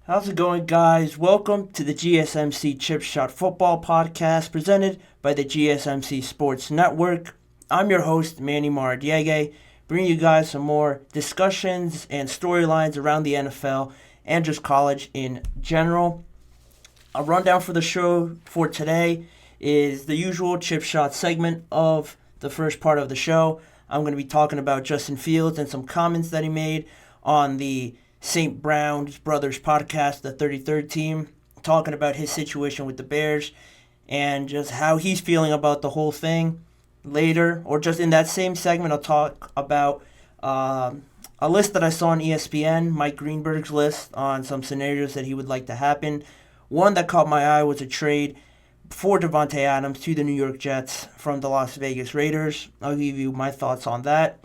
How's it going, guys? Welcome to the GSMC Chip Shot Football Podcast presented by the GSMC Sports Network. I'm your host, Manny Maradiege, bringing you guys some more discussions and storylines around the NFL and just college in general. A rundown for the show for today is the usual Chip Shot segment of the first part of the show. I'm going to be talking about Justin Fields and some comments that he made on the St. Brown's Brothers podcast, the 33rd team, talking about his situation with the Bears and just how he's feeling about the whole thing. Later, or just in that same segment, I'll talk about a list that I saw on ESPN, Mike Greenberg's list on some scenarios that he would like to happen. One that caught my eye was a trade for Devontae Adams to the New York Jets from the Las Vegas Raiders. I'll give you my thoughts on that.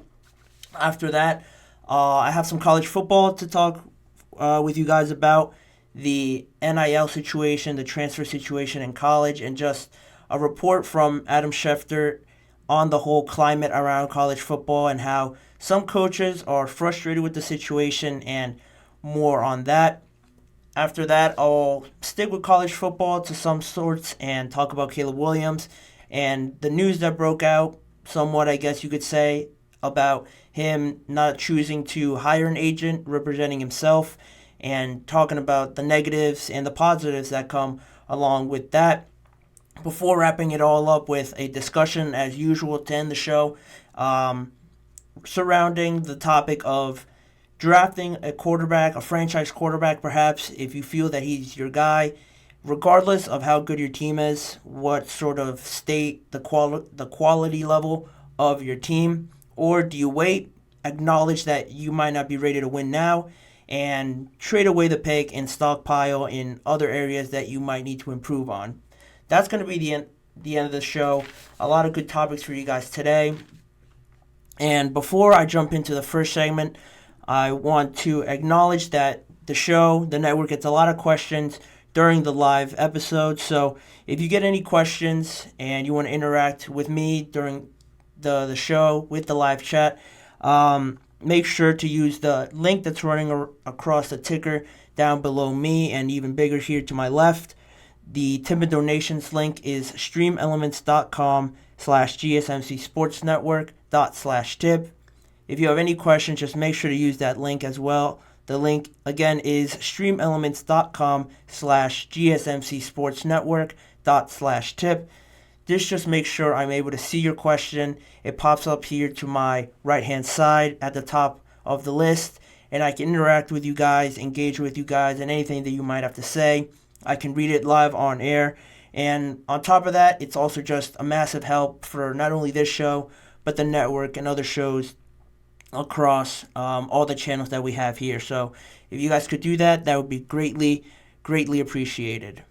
After that, I have some college football to talk with you guys about, the NIL situation, the transfer situation in college, and just a report from Adam Schefter on the whole climate around college football and how some coaches are frustrated with the situation and more on that. After that, I'll stick with college football to some sorts and talk about Caleb Williams and the news that broke out, somewhat, I guess you could say, about him not choosing to hire an agent representing himself and talking about the negatives and the positives that come along with that. Before wrapping it all up with a discussion, as usual, to end the show, surrounding the topic of drafting a quarterback, a franchise quarterback perhaps, if you feel that he's your guy, regardless of how good your team is, what sort of state, the quality level of your team. Or do you wait, acknowledge that you might not be ready to win now, and trade away the pick and stockpile in other areas that you might need to improve on? That's going to be the end of the show. A lot of good topics for you guys today. And before I jump into the first segment, I want to acknowledge that the network gets a lot of questions during the live episode. So if you get any questions and you want to interact with me during the show with the live chat, make sure to use the link that's running across the ticker down below me and even bigger here to my left. The tip and donations link is streamelements.com/gsmcsportsnetwork./tip. If you have any questions, just make sure to use that link as well. The link again is streamelements.com/gsmcsportsnetwork./tip. This just makes sure I'm able to see your question. It pops up here to my right-hand side at the top of the list, and I can interact with you guys, engage with you guys, and anything that you might have to say. I can read it live on air. And on top of that, it's also just a massive help for not only this show, but the network and other shows across all the channels that we have here. So if you guys could do that, that would be greatly, greatly appreciated.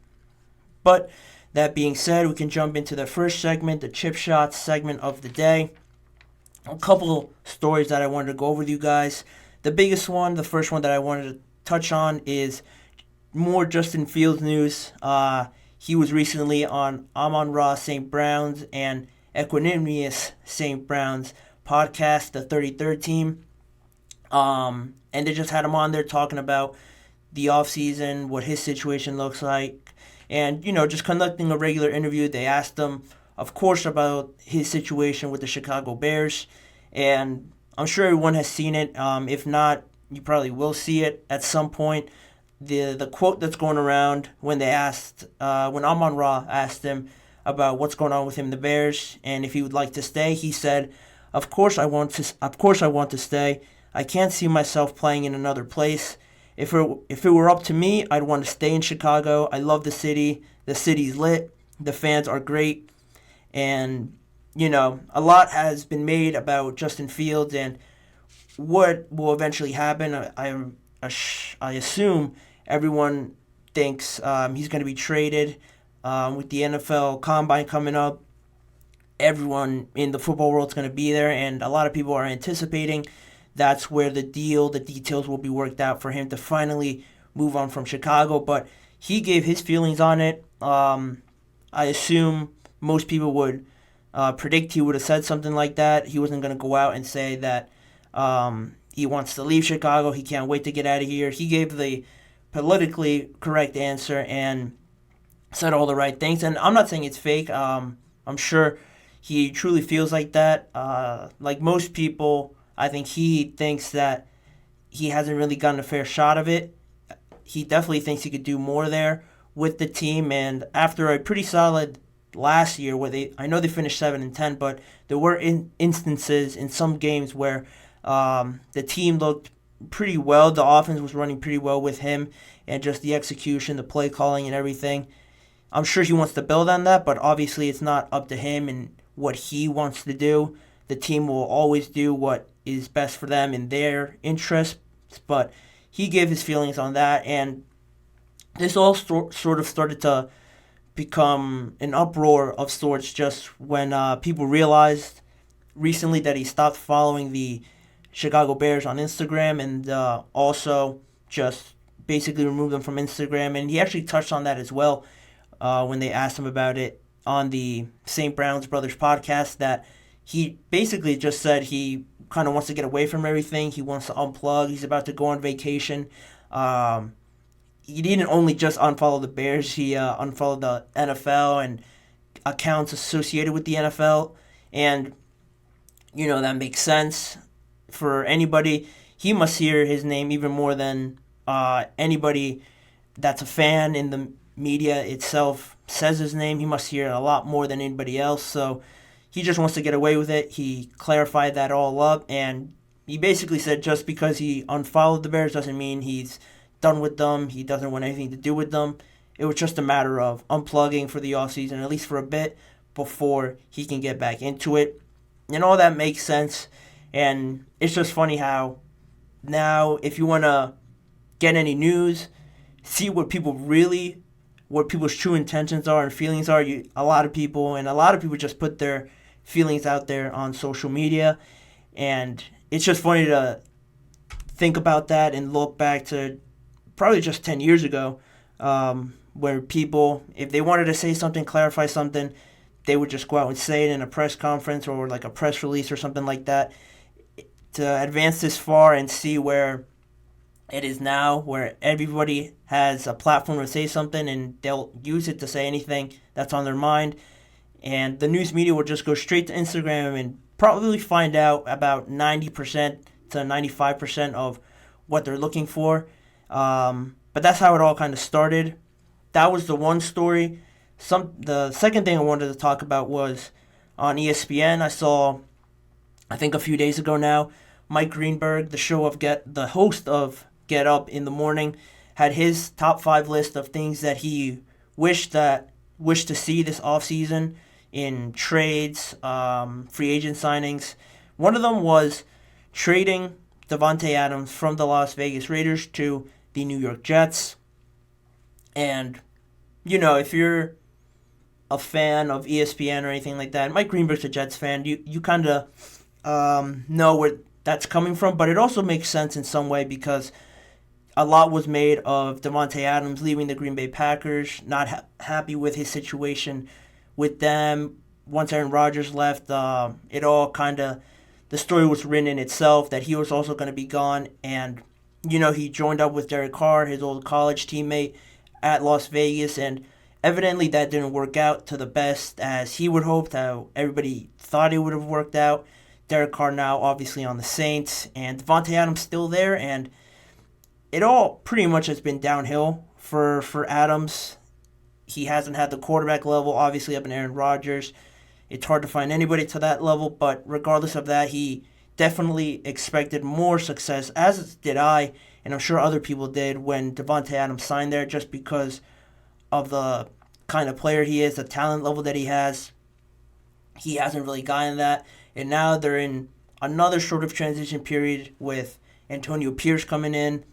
But that being said, we can jump into the first segment, the Chip Shots segment of the day. A couple stories that I wanted to go over with you guys. The biggest one, the first one that I wanted to touch on is more Justin Fields news. He was recently on Amon-Ra St. Brown's and Equanimous St. Brown's podcast, the 33rd team. And they just had him on there talking about the offseason, what his situation looks like, and, just conducting a regular interview. They asked him, of course, about his situation with the Chicago Bears, and I'm sure everyone has seen it. If not, you probably will see it at some point. The quote that's going around when when Amon-Ra asked him about what's going on with him in the Bears and if he would like to stay, he said, Of course I want to stay. I can't see myself playing in another place. If it were up to me, I'd want to stay in Chicago. I love the city. The city's lit. The fans are great. And, a lot has been made about Justin Fields and what will eventually happen. I assume everyone thinks he's going to be traded with the NFL Combine coming up. Everyone in the football world is going to be there, and a lot of people are anticipating that's where the details will be worked out for him to finally move on from Chicago. But he gave his feelings on it. I assume most people would predict he would have said something like that. He wasn't going to go out and say that he wants to leave Chicago. He can't wait to get out of here. He gave the politically correct answer and said all the right things. And I'm not saying it's fake. I'm sure he truly feels like that. Like most people, I think he thinks that he hasn't really gotten a fair shot of it. He definitely thinks he could do more there with the team. And after a pretty solid last year, where I know they finished 7-10, but there were instances in some games where the team looked pretty well. The offense was running pretty well with him, and just the execution, the play calling, and everything. I'm sure he wants to build on that, but obviously it's not up to him and what he wants to do. The team will always do what is best for them in their interests, but he gave his feelings on that, and this all sort of started to become an uproar of sorts just when people realized recently that he stopped following the Chicago Bears on Instagram, and also just basically removed them from Instagram. And he actually touched on that as well when they asked him about it on the St. Brown's Brothers podcast, that he basically just said he kind of wants to get away from everything. He wants to unplug. He's about to go on vacation. He didn't only just unfollow the Bears. He unfollowed the NFL and accounts associated with the NFL. And, that makes sense for anybody. He must hear his name even more than anybody that's a fan in the media itself says his name. He must hear it a lot more than anybody else. So he just wants to get away with it. He clarified that all up, and he basically said just because he unfollowed the Bears doesn't mean he's done with them. He doesn't want anything to do with them. It was just a matter of unplugging for the offseason, at least for a bit, before he can get back into it. And all that makes sense. And it's just funny how now, if you want to get any news, see what people's true intentions are and feelings are. A lot of people just put their feelings out there on social media, and it's just funny to think about that and look back to probably just 10 years ago, where people, if they wanted to say something, clarify something, they would just go out and say it in a press conference or like a press release or something like that. To advance this far and see where it is now, where everybody has a platform to say something and they'll use it to say anything that's on their mind. And the news media will just go straight to Instagram and probably find out about 90% to 95% of what they're looking for. But that's how it all kind of started. That was the one story. The second thing I wanted to talk about was on ESPN. I saw, I think a few days ago now, Mike Greenberg, the host of Get Up in the Morning, had his top 5 list of things that he wished to see this offseason in trades, free agent signings. One of them was trading Davante Adams from the Las Vegas Raiders to the New York Jets. And, if you're a fan of ESPN or anything like that, Mike Greenberg's a Jets fan, you kind of know where that's coming from, but it also makes sense in some way because a lot was made of Davante Adams leaving the Green Bay Packers, not happy with his situation with them. Once Aaron Rodgers left, it all the story was written in itself that he was also going to be gone. And, he joined up with Derek Carr, his old college teammate, at Las Vegas. And evidently that didn't work out to the best as he would hope, how everybody thought it would have worked out. Derek Carr now obviously on the Saints, and Davante Adams still there. And it all pretty much has been downhill for Adams. He hasn't had the quarterback level, obviously, up in Aaron Rodgers. It's hard to find anybody to that level, but regardless of that, he definitely expected more success, as did I, and I'm sure other people did when Davante Adams signed there, just because of the kind of player he is, the talent level that he has. He hasn't really gotten that, and now they're in another sort of transition period with Antonio Pierce coming in.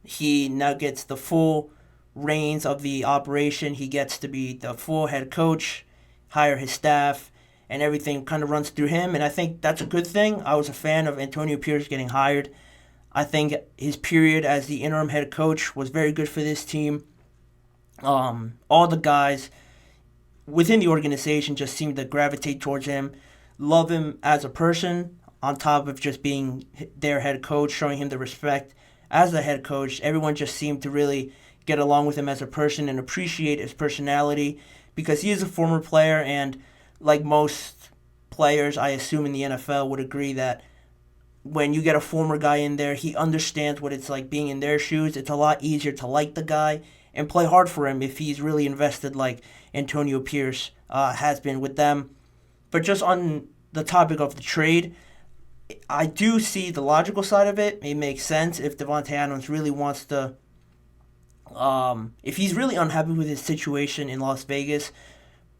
He now gets the full reins of the operation. He gets to be the full head coach, hire his staff, and everything kind of runs through him. And I think that's a good thing. I was a fan of Antonio Pierce getting hired. I think his period as the interim head coach was very good for this team. All the guys within the organization just seemed to gravitate towards him, love him as a person, on top of just being their head coach, showing him the respect as the head coach. Everyone just seemed to really get along with him as a person and appreciate his personality, because he is a former player, and like most players, I assume in the NFL would agree that when you get a former guy in there, he understands what it's like being in their shoes. It's a lot easier to like the guy and play hard for him if he's really invested like Antonio Pierce has been with them. But just on the topic of the trade, I do see the logical side of it. It makes sense if Davante Adams really wants to, if he's really unhappy with his situation in Las Vegas,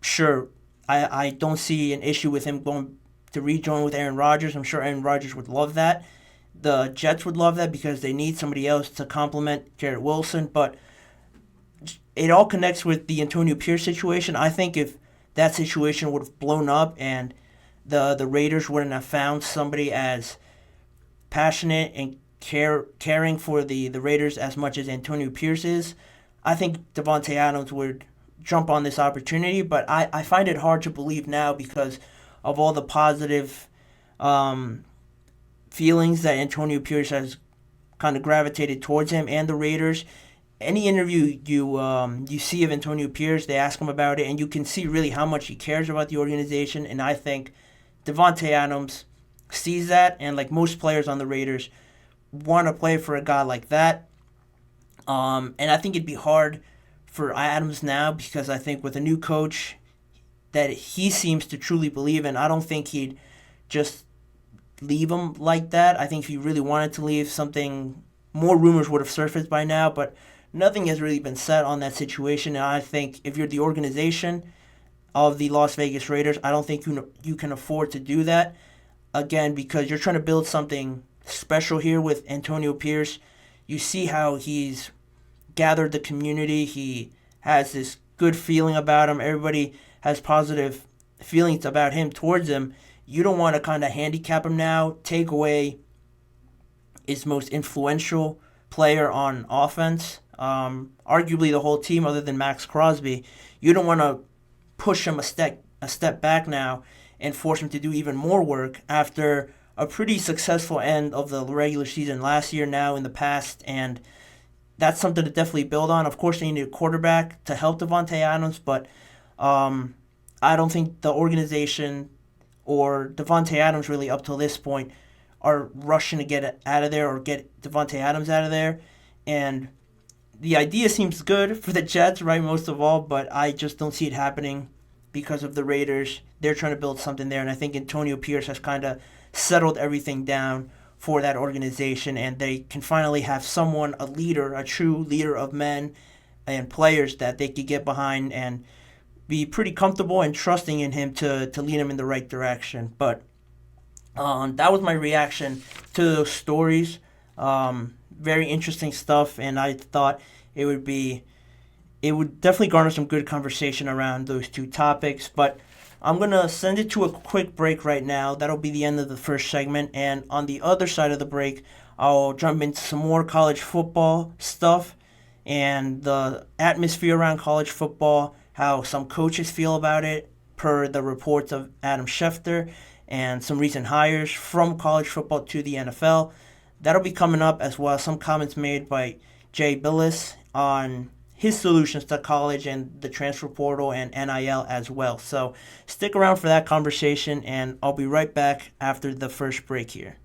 sure, I don't see an issue with him going to rejoin with Aaron Rodgers. I'm sure Aaron Rodgers would love that. The Jets would love that because they need somebody else to complement Garrett Wilson. But it all connects with the Antonio Pierce situation. I think if that situation would have blown up and the Raiders wouldn't have found somebody as passionate and caring for the Raiders as much as Antonio Pierce is, I think Davante Adams would jump on this opportunity. But I find it hard to believe now because of all the positive feelings that Antonio Pierce has kind of gravitated towards him and the Raiders. Any interview you see of Antonio Pierce, they ask him about it, and you can see really how much he cares about the organization. And I think Davante Adams sees that, and like most players on the Raiders, want to play for a guy like that. And I think it'd be hard for Adams now because I think with a new coach that he seems to truly believe in, I don't think he'd just leave him like that. I think if he really wanted to leave, more rumors would have surfaced by now, but nothing has really been said on that situation. And I think if you're the organization of the Las Vegas Raiders, I don't think you can afford to do that. Again, because you're trying to build something special here with Antonio Pierce. You see how he's gathered the community. He has this good feeling about him. Everybody has positive feelings about him towards him. You don't want to kind of handicap him now, take away his most influential player on offense, arguably the whole team other than Max Crosby. You don't want to push him a step back now and force him to do even more work after a pretty successful end of the regular season last year now in the past, and that's something to definitely build on. Of course, they need a quarterback to help Davante Adams, but I don't think the organization or Davante Adams really up till this point are rushing to get it out of there or get Davante Adams out of there. And the idea seems good for the Jets, right, most of all, but I just don't see it happening because of the Raiders. They're trying to build something there, and I think Antonio Pierce has kind of settled everything down for that organization, and they can finally have someone, a leader, a true leader of men and players that they could get behind and be pretty comfortable and trusting in him to lead them in the right direction. But that was my reaction to those stories. Very interesting stuff, and I thought it would definitely garner some good conversation around those two topics. But I'm going to send it to a quick break right now. That'll be the end of the first segment. And on the other side of the break, I'll jump into some more college football stuff and the atmosphere around college football, how some coaches feel about it per the reports of Adam Schefter, and some recent hires from college football to the NFL. That'll be coming up, as well as some comments made by Jay Billis on his solutions to college and the transfer portal and NIL as well. So stick around for that conversation, and I'll be right back after the first break here.